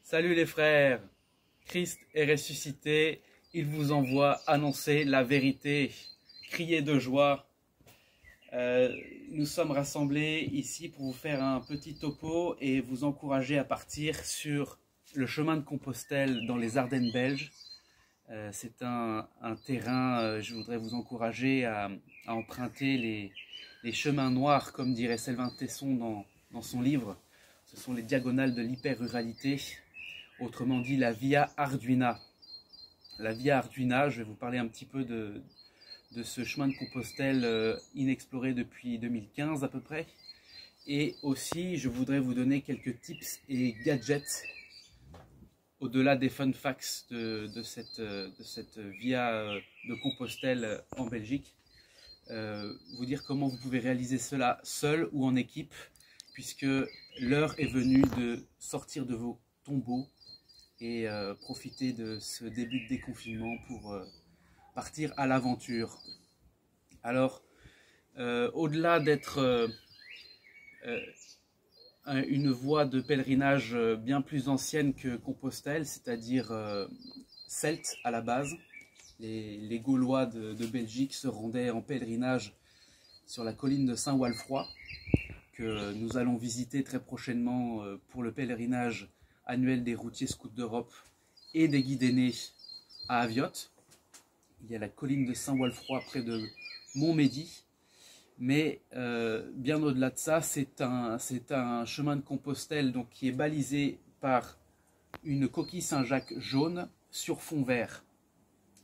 Salut les frères, Christ est ressuscité, il vous envoie annoncer la vérité, crier de joie. Nous sommes rassemblés ici pour vous faire un petit topo et vous encourager à partir sur le chemin de Compostelle dans les Ardennes belges. C'est un terrain, je voudrais vous encourager à emprunter les chemins noirs, comme dirait Sylvain Tesson dans son livre. Ce sont les diagonales de l'hyper-ruralité, autrement dit la Via Arduina. La Via Arduina, je vais vous parler un petit peu de ce chemin de Compostelle inexploré depuis 2015 à peu près. Et aussi, je voudrais vous donner quelques tips et gadgets au-delà des fun facts de cette Via de Compostelle en Belgique. Vous dire comment vous pouvez réaliser cela seul ou en équipe, puisque l'heure est venue de sortir de vos tombeaux et profiter de ce début de déconfinement pour partir à l'aventure. Alors, au-delà d'être une voie de pèlerinage bien plus ancienne que Compostelle, c'est-à-dire celte à la base, les Gaulois de Belgique se rendaient en pèlerinage sur la colline de Saint-Walfroy, que nous allons visiter très prochainement pour le pèlerinage annuel des routiers scouts d'Europe et des guides aînés à Avioth. Il y a la colline de Saint-Walfroy près de Montmédy, mais bien au-delà de ça, c'est un chemin de Compostelle donc, qui est balisé par une coquille Saint-Jacques jaune sur fond vert.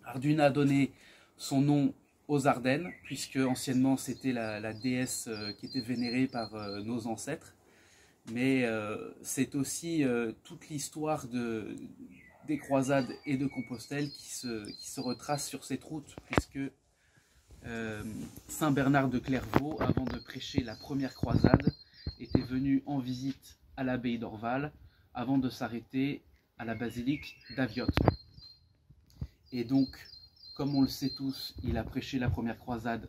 Arduina a donné son nom aux Ardennes, puisque anciennement c'était la déesse qui était vénérée par nos ancêtres. Mais c'est aussi toute l'histoire des croisades et de Compostelle qui se retrace sur cette route, puisque Saint Bernard de Clairvaux, avant de prêcher la première croisade, était venu en visite à l'abbaye d'Orval, avant de s'arrêter à la basilique d'Avioth. Et donc, comme on le sait tous, il a prêché la première croisade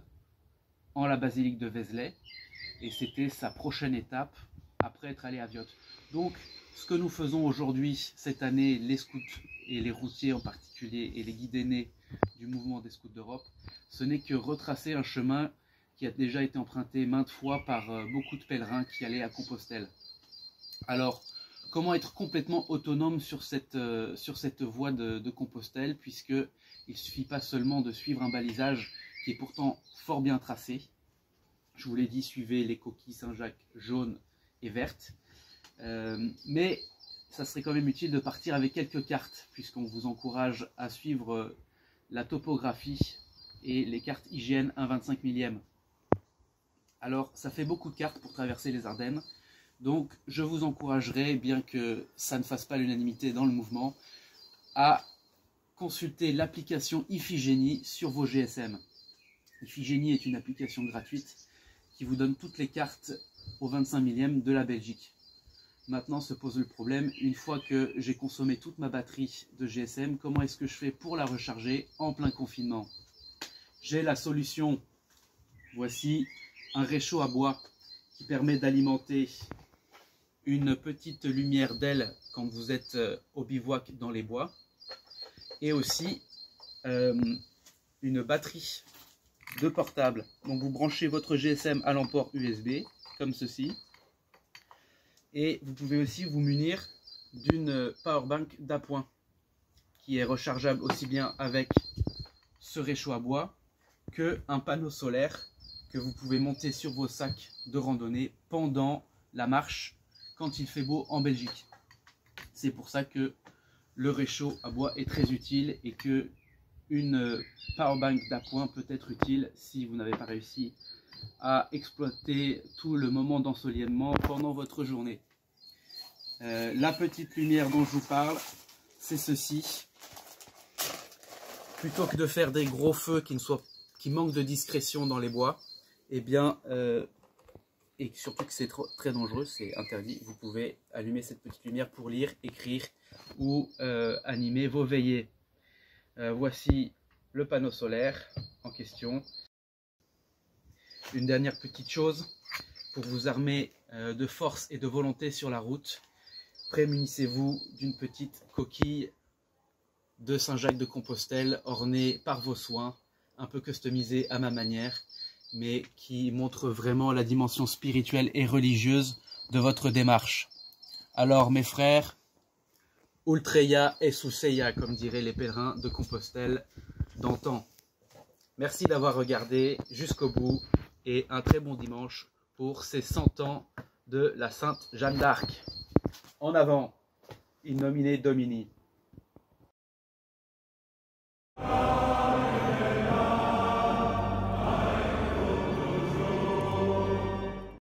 en la basilique de Vézelay, et c'était sa prochaine étape après être allé à Avioth. Donc, ce que nous faisons aujourd'hui, cette année, les scouts et les routiers en particulier, et les guides aînés du mouvement des scouts d'Europe, ce n'est que retracer un chemin qui a déjà été emprunté maintes fois par beaucoup de pèlerins qui allaient à Compostelle. Alors, comment être complètement autonome sur cette voie de Compostelle, puisqu'il ne suffit pas seulement de suivre un balisage qui est pourtant fort bien tracé. Je vous l'ai dit, suivez les coquilles Saint-Jacques jaunes et vertes. Mais ça serait quand même utile de partir avec quelques cartes, puisqu'on vous encourage à suivre la topographie et les cartes IGN 1/25 millième. Alors, ça fait beaucoup de cartes pour traverser les Ardennes. Donc, je vous encouragerai, bien que ça ne fasse pas l'unanimité dans le mouvement, à consulter l'application Iphigénie sur vos GSM. Iphigénie est une application gratuite qui vous donne toutes les cartes au 25 millième de la Belgique. Maintenant se pose le problème, une fois que j'ai consommé toute ma batterie de GSM, comment est-ce que je fais pour la recharger en plein confinement? J'ai la solution. Voici un réchaud à bois qui permet d'alimenter une petite lumière d'aile quand vous êtes au bivouac dans les bois, et aussi une batterie de portable. Donc vous branchez votre GSM à l'emport USB, comme ceci, et vous pouvez aussi vous munir d'une powerbank d'appoint qui est rechargeable aussi bien avec ce réchaud à bois qu'un panneau solaire que vous pouvez monter sur vos sacs de randonnée pendant la marche quand il fait beau en Belgique. C'est pour ça que le réchaud à bois est très utile et que une powerbank d'appoint peut être utile si vous n'avez pas réussi à exploiter tout le moment d'ensoleillement pendant votre journée. La petite lumière dont je vous parle, c'est ceci. Plutôt que de faire des gros feux qui manquent de discrétion dans les bois, eh bien, et surtout que c'est très dangereux, c'est interdit, vous pouvez allumer cette petite lumière pour lire, écrire ou animer vos veillées. Voici le panneau solaire en question. Une dernière petite chose pour vous armer de force et de volonté sur la route. prémunissez-vous d'une petite coquille de Saint-Jacques de Compostelle ornée par vos soins, un peu customisée à ma manière, mais qui montre vraiment la dimension spirituelle et religieuse de votre démarche. Alors mes frères, Ultreia et Suseia, comme diraient les pèlerins de Compostelle d'antan. Merci d'avoir regardé jusqu'au bout et un très bon dimanche pour ces 100 ans de la Sainte Jeanne d'Arc. En avant, in nomine Domini.